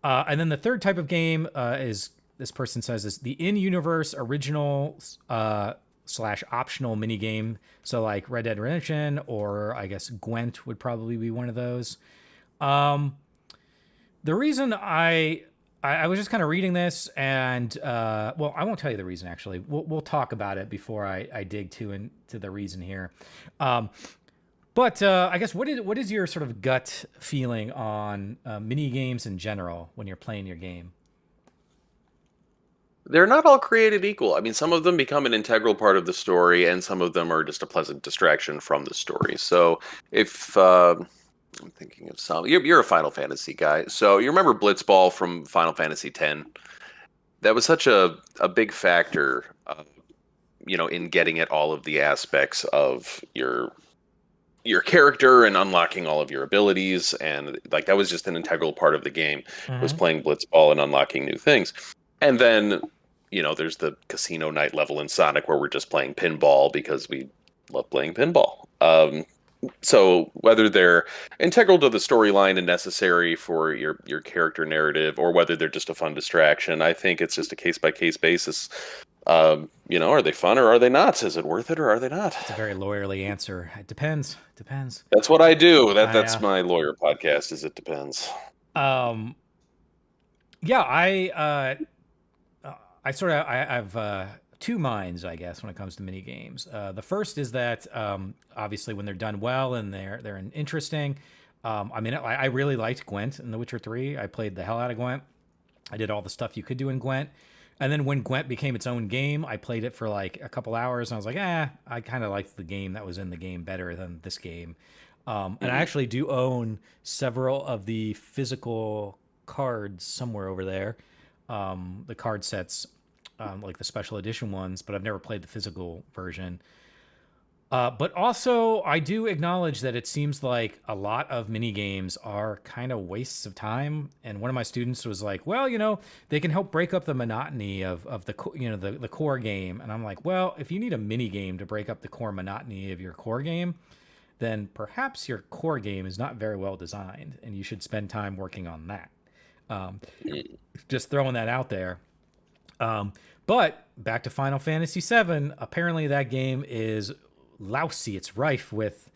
And then the third type of game is, this person says, is the in-universe original slash optional mini game. So like Red Dead Redemption, or I guess Gwent would probably be one of those. The reason I was just kind of reading this, and well, I won't tell you the reason actually. We'll talk about it before I dig into the reason here. But I guess what is your sort of gut feeling on mini games in general when you're playing your game? They're not all created equal. I mean, some of them become an integral part of the story, and some of them are just a pleasant distraction from the story. So, if I'm thinking of some, you're a Final Fantasy guy, so you remember Blitzball from Final Fantasy X? That was such a big factor, in getting at all of the aspects of your character and unlocking all of your abilities, and like that was just an integral part of the game, was Mm-hmm. playing Blitzball and unlocking new things. And then there's the casino night level in Sonic where we're just playing pinball because we love playing pinball. So whether they're integral to the storyline and necessary for your character narrative, or whether they're just a fun distraction, I think it's just a case by case basis. Are they fun or are they not? Is it worth it or are they not? It's a very lawyerly answer. It depends. Depends. That's what I do. That's I my lawyer podcast. Is it depends. um yeah, I sort of I have two minds, I guess, when it comes to mini games. The first is that obviously when they're done well and they're interesting. I mean, I really liked Gwent in The Witcher 3. I played the hell out of Gwent. I did all the stuff you could do in Gwent. And then when Gwent became its own game, I played it for like a couple hours, and I was like, I kind of liked the game that was in the game better than this game. And I Hmm. actually do own several of the physical cards somewhere over there, the card sets, like the special edition ones, but I've never played the physical version. But also, I do acknowledge that it seems like a lot of mini games are kind of wastes of time. And one of my students was like, "Well, they can help break up the monotony of the core game." And I'm like, "Well, if you need a mini game to break up the core monotony of your core game, then perhaps your core game is not very well designed, and you should spend time working on that." Um, just throwing that out there. But back to Final Fantasy VII. Apparently, that game is lousy. It's rife with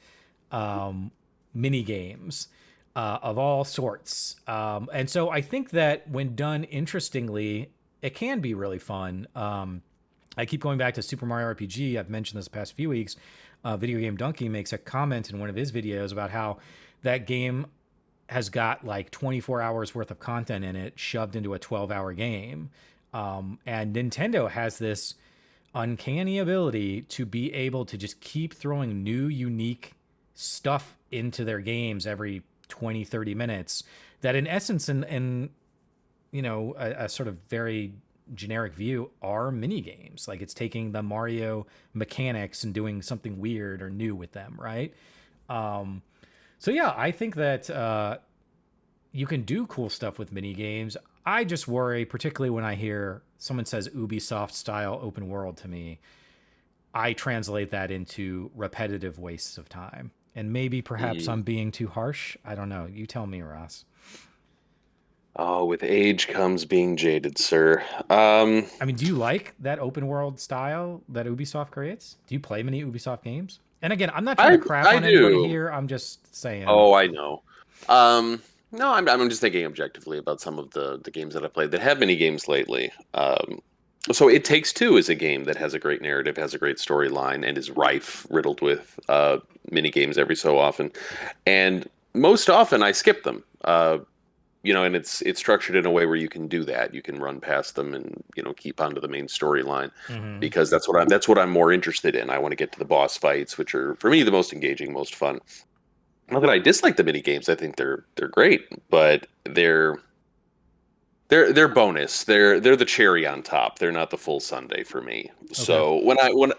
mini games of all sorts, and so I think that when done interestingly, it can be really fun. I keep going back to Super Mario RPG. I've mentioned this the past few weeks. Video Game Donkey makes a comment in one of his videos about how that game has got like 24 hours worth of content in it shoved into a 12-hour game. And Nintendo has this uncanny ability to be able to just keep throwing new, unique stuff into their games every 20, 30 minutes that in essence, in a sort of very generic view, are mini games. Like it's taking the Mario mechanics and doing something weird or new with them, right? So yeah, I think that you can do cool stuff with mini games. I just worry, particularly when I hear someone says Ubisoft style open world to me, I translate that into repetitive wastes of time. And maybe perhaps Mm. I'm being too harsh. I don't know. You tell me, Ross. Oh, with age comes being jaded, sir. I mean, do you like that open world style that Ubisoft creates? Do you play many Ubisoft games? And again, I'm not trying to crap I on anybody do. here. I'm just saying. Oh, I know. No, I'm just thinking objectively about some of the games that I played that have mini games lately. So It Takes Two is a game that has a great narrative, has a great storyline, and is riddled with mini games every so often. And most often I skip them. And it's structured in a way where you can do that. You can run past them and keep onto the main storyline Hmm. because that's what I'm more interested in. I want to get to the boss fights, which are for me the most engaging, most fun. Not that I dislike the mini games. I think they're great, but they're bonus. They're the cherry on top. They're not the full sundae for me. Okay.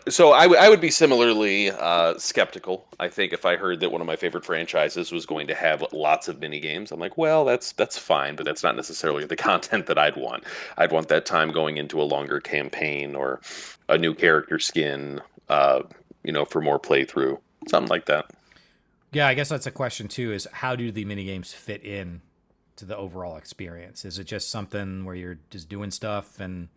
So I would be similarly skeptical. I think if I heard that one of my favorite franchises was going to have lots of mini games, I'm like, well, that's fine, but that's not necessarily the content that I'd want. I'd want that time going into a longer campaign or a new character skin, for more playthrough, something like that. Yeah, I guess that's a question too. Is how do the mini games fit in to the overall experience? Is it just something where you're just doing stuff and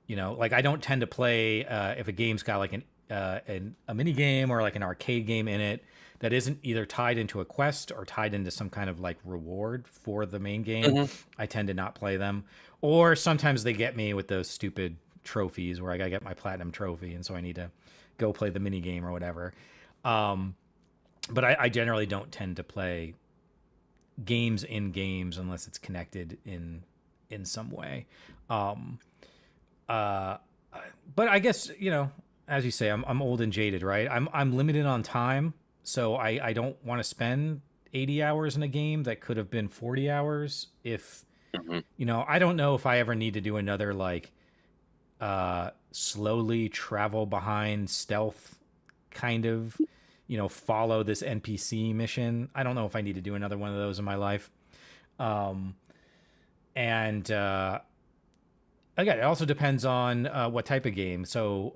like I don't tend to play if a game's got like a mini game or like an arcade game in it that isn't either tied into a quest or tied into some kind of like reward for the main game. Hmm. I tend to not play them. Or sometimes they get me with those stupid trophies where I gotta get my platinum trophy, and so I need to go play the mini game or whatever. Um, but I generally don't tend to play games in games unless it's connected in some way. Um, uh, but I guess as you say, I'm old and jaded, right? I'm limited on time, so I don't want to spend 80 hours in a game that could have been 40 hours. If Hmm. I don't know if I ever need to do another like slowly travel behind stealth kind of follow this NPC mission. I don't know if I need to do another one of those in my life. Um, and again, it also depends on what type of game. So,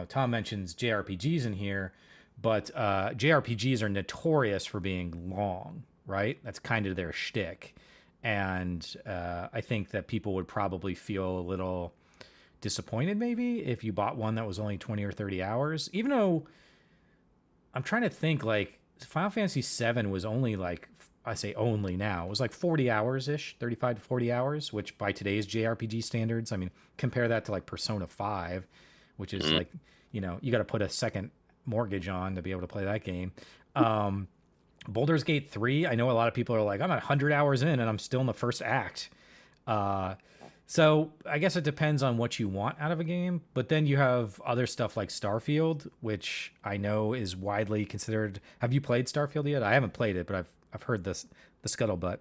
Tom mentions JRPGs in here, but JRPGs are notorious for being long, right? That's kind of their shtick. And I think that people would probably feel a little disappointed maybe if you bought one that was only 20 or 30 hours, even though I'm trying to think like Final Fantasy VII was only like I say only now. It was like 40 hours ish, 35 to 40 hours, which by today's JRPG standards, I mean, compare that to like Persona 5, which is like, you got to put a second mortgage on to be able to play that game. Um, Baldur's Gate 3, I know a lot of people are like, I'm at 100 hours in and I'm still in the first act. Uh, so I guess it depends on what you want out of a game, but then you have other stuff like Starfield, which I know is widely considered. Have you played Starfield yet? I haven't played it, but I've heard the scuttlebutt.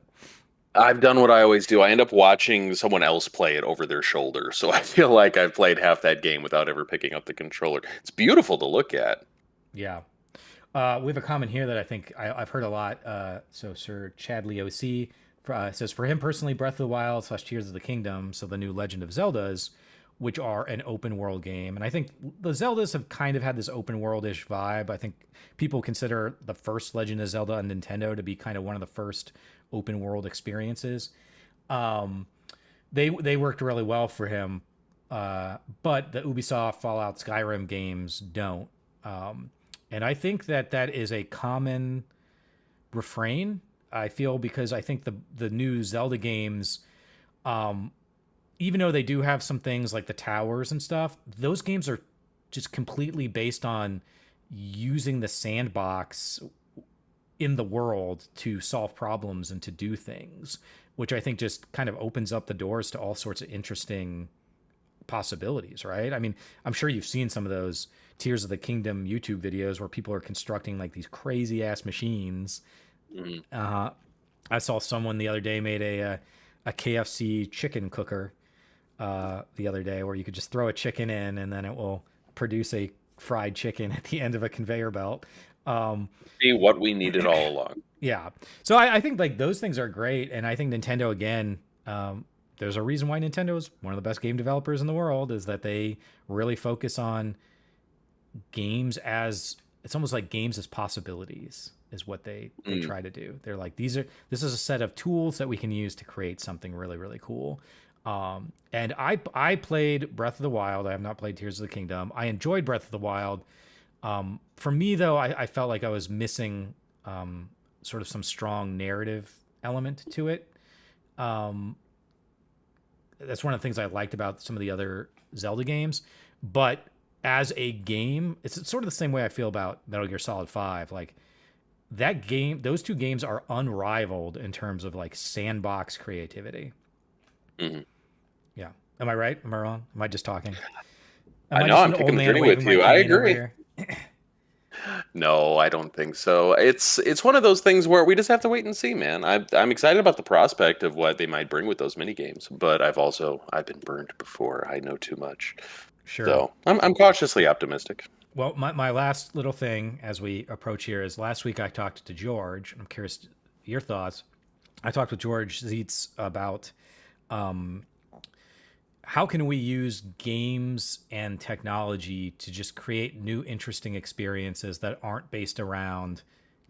I've done what I always do. I end up watching someone else play it over their shoulder, so I feel like I've played half that game without ever picking up the controller. It's beautiful to look at. Yeah. We have a comment here that I think I've heard a lot. So Sir Chadley OC says for him personally, Breath of the Wild / Tears of the Kingdom, so the new Legend of Zeldas, which are an open world game. And I think the Zeldas have kind of had this open world-ish vibe. I think people consider the first Legend of Zelda on Nintendo to be kind of one of the first open world experiences. Um, they worked really well for him, but the Ubisoft, Fallout, Skyrim games don't. And I think that is a common refrain. I feel because I think the new Zelda games, even though they do have some things like the towers and stuff, those games are just completely based on using the sandbox in the world to solve problems and to do things, which I think just kind of opens up the doors to all sorts of interesting possibilities, right? I mean, I'm sure you've seen some of those Tears of the Kingdom YouTube videos where people are constructing like these crazy ass machines. Mhm. I saw someone the other day made a KFC chicken cooker the other day where you could just throw a chicken in and then it will produce a fried chicken at the end of a conveyor belt. Um, See what we needed all along. yeah, so I think like those things are great, and I think Nintendo again. There's a reason why Nintendo is one of the best game developers in the world is that they really focus on games as it's almost like games as possibilities is what they Mm. try to do. They're like, this is a set of tools that we can use to create something really, really cool. And I played Breath of the Wild. I have not played Tears of the Kingdom. I enjoyed Breath of the Wild. For me though, I felt like I was missing sort of some strong narrative element to it. Um, that's one of the things I liked about some of the other Zelda games. But as a game, it's sort of the same way I feel about Metal Gear Solid 5. Like that game, those two games are unrivaled in terms of like sandbox creativity. Mhm. Yeah. Am I right? Am I wrong? Am I just talking? Am I I know just I'm an old taking the man journey waving with my you. I cane over agree. here? No, I don't think so. It's one of those things where we just have to wait and see, man. I'm excited about the prospect of what they might bring with those mini games, but I've been burned before. I know too much. Sure. So I'm cautiously optimistic. Well, my last little thing as we approach here is last week I talked to George. I'm curious your thoughts. I talked with George Zietz about how can we use games and technology to just create new interesting experiences that aren't based around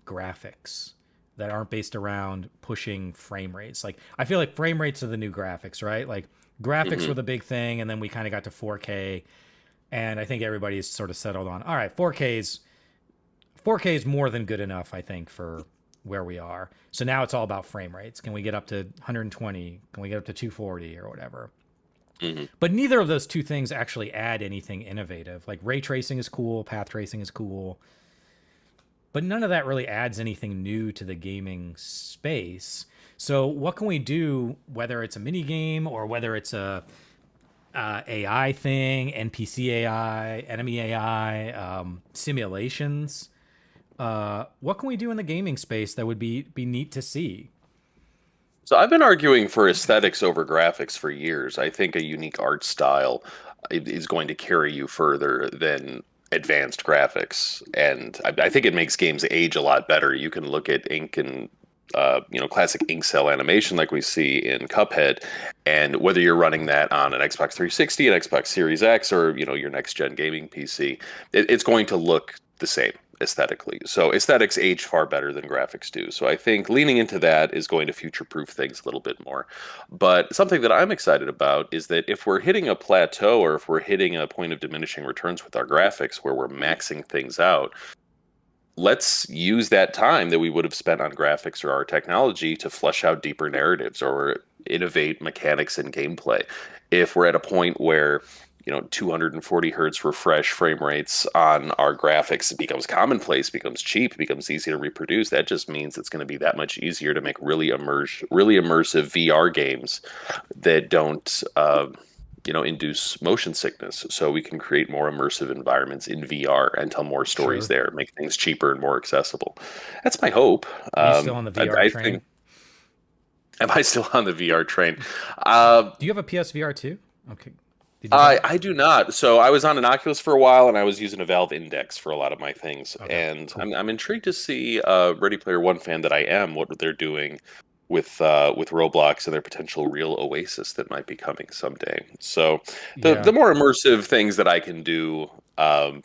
graphics, that aren't based around pushing frame rates. Like I feel like frame rates are the new graphics, right? Like graphics Hmm. were the big thing, and then we kind of got to 4K, and I think everybody's sort of settled on all right, 4K is more than good enough, I think, for where we are. So now it's all about frame rates. Can we get up to 120? Can we get up to 240 or whatever? Hmm. But neither of those two things actually add anything innovative. Like ray tracing is cool, path tracing is cool, but none of that really adds anything new to the gaming space. So what can we do, whether it's a mini game or whether it's a AI thing, NPC AI, enemy AI, simulations? What can we do in the gaming space that would be neat to see? So I've been arguing for aesthetics over graphics for years. I think a unique art style is going to carry you further than advanced graphics, and I think it makes games age a lot better. You can look at ink and classic ink cell animation like we see in Cuphead, and whether you're running that on an Xbox 360, an Xbox Series X, or your next gen gaming PC, it's going to look the same aesthetically. So aesthetics age far better than graphics do. So I think leaning into that is going to future proof things a little bit more. But something that I'm excited about is that if we're hitting a plateau or if we're hitting a point of diminishing returns with our graphics where we're maxing things out, let's use that time that we would have spent on graphics or our technology to flesh out deeper narratives or innovate mechanics and gameplay. If we're at a point where 240 hertz refresh frame rates on our graphics becomes commonplace, becomes cheap, becomes easy to reproduce, that just means it's going to be that much easier to make really immersive VR games that don't induce motion sickness. So we can create more immersive environments in VR and tell more stories Sure. there, make things cheaper and more accessible. That's my hope. Are you still on the VR I train? think, am I still on the VR train? Uh, Do you have a PSVR too? Okay. Did you buy it? I do not. So I was on an Oculus for a while, and I was using a Valve Index for a lot of my things. Okay. And Cool. I'm intrigued to see, Ready Player One fan that I am, what they're doing with Roblox and their potential real Oasis that might be coming someday. So the Yeah. more immersive things that I can do, I'm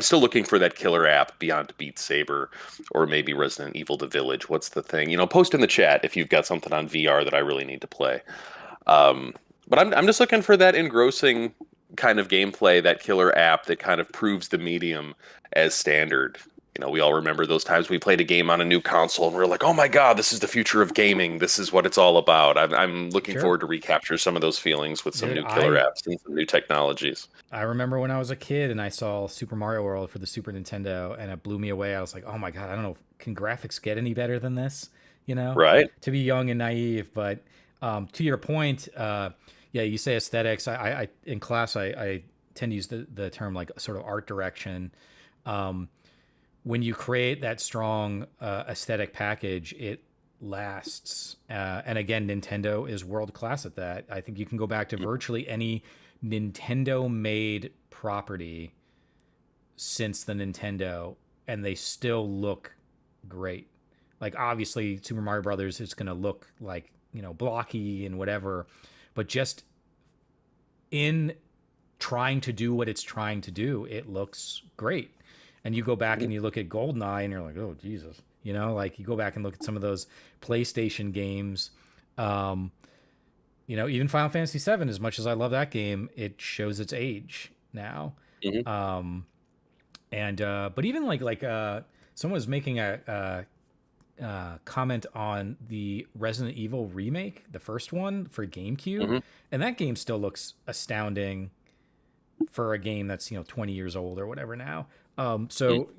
still looking for that killer app beyond Beat Saber or maybe Resident Evil: The Village. What's the thing? Post in the chat if you've got something on VR that I really need to play. Um, but I'm just looking for that engrossing kind of gameplay, that killer app that kind of proves the medium as standard. We all remember those times we played a game on a new console and we are like, "Oh my God, this is the future of gaming. This is what it's all about." I'm looking Sure. forward to recapture some of those feelings with some Dude, new killer apps and some new technologies. I remember when I was a kid and I saw Super Mario World for the Super Nintendo and it blew me away. I was like, "Oh my God, I don't know, can graphics get any better than this?" You know, Right? to be young and naive. But to your point, yeah, you say aesthetics. I in class I tend to use the term like sort of art direction. Um, when you create that strong aesthetic package, it lasts. And again, Nintendo is world class at that. I think you can go back to virtually any Nintendo made property since the Nintendo, and they still look great. Like obviously, Super Mario Brothers is going to look like blocky and whatever, but just in trying to do what it's trying to do, it looks great. And you go back and you look at GoldenEye and you're like, oh, Jesus. You know, like you go back and look at some of those PlayStation games. You know, even Final Fantasy VII, as much as I love that game, it shows its age now. Mhm. But even someone was making a comment on the Resident Evil remake, the first one for GameCube, and that game still looks astounding for a game that's 20 years old or whatever now. So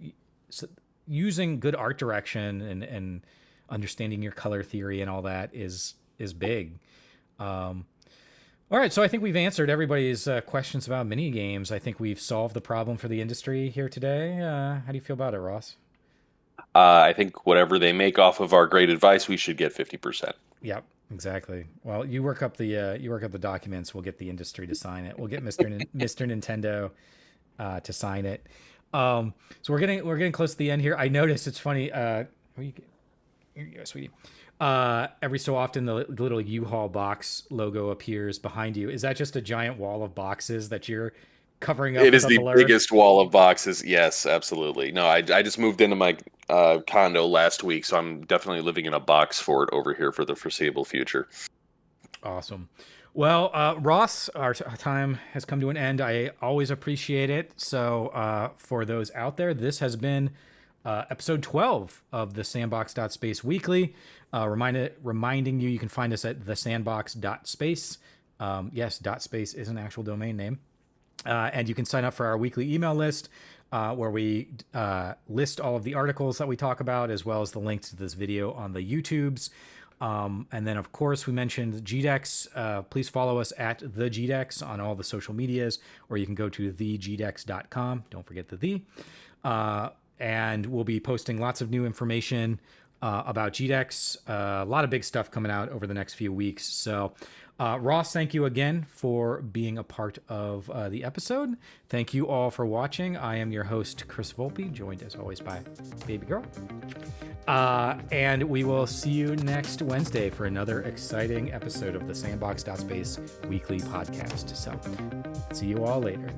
using good art direction and understanding your color theory and all that is big. All right, so I think we've answered everybody's questions about mini games. I think we've solved the problem for the industry here today. How do you feel about it, Ross? I think whatever they make off of our great advice, we should get 50%. Yep, exactly. Well, you work up the documents. We'll get the industry to sign it. We'll get Mr. Nintendo to sign it. So we're getting close to the end here. I noticed it's funny. Here you go, sweetie. Every so often the little U-Haul box logo appears behind you. Is that just a giant wall of boxes that you're covering up? It is the biggest wall of boxes. Yes, absolutely. No, I just moved into my condo last week, so I'm definitely living in a box fort over here for the foreseeable future. Awesome. Well, Ross, our time has come to an end. I always appreciate it. So for those out there, this has been episode 12 of the Sandbox.Space Weekly. Reminding you can find us at thesandbox.space. Yes, .space is an actual domain name. And you can sign up for our weekly email list where we list all of the articles that we talk about, as well as the links to this video on the YouTubes. And then, of course, we mentioned GDEX. Please follow us at the GDEX on all the social medias, or you can go to thegdex.com. Don't forget the. And we'll be posting lots of new information about GDEX. A lot of big stuff coming out over the next few weeks. So, Ross, thank you again for being a part of the episode. Thank you all for watching. I am your host, Chris Volpe, joined as always by Baby Girl. And we will see you next Wednesday for another exciting episode of the Sandbox.Space weekly podcast. So, see you all later.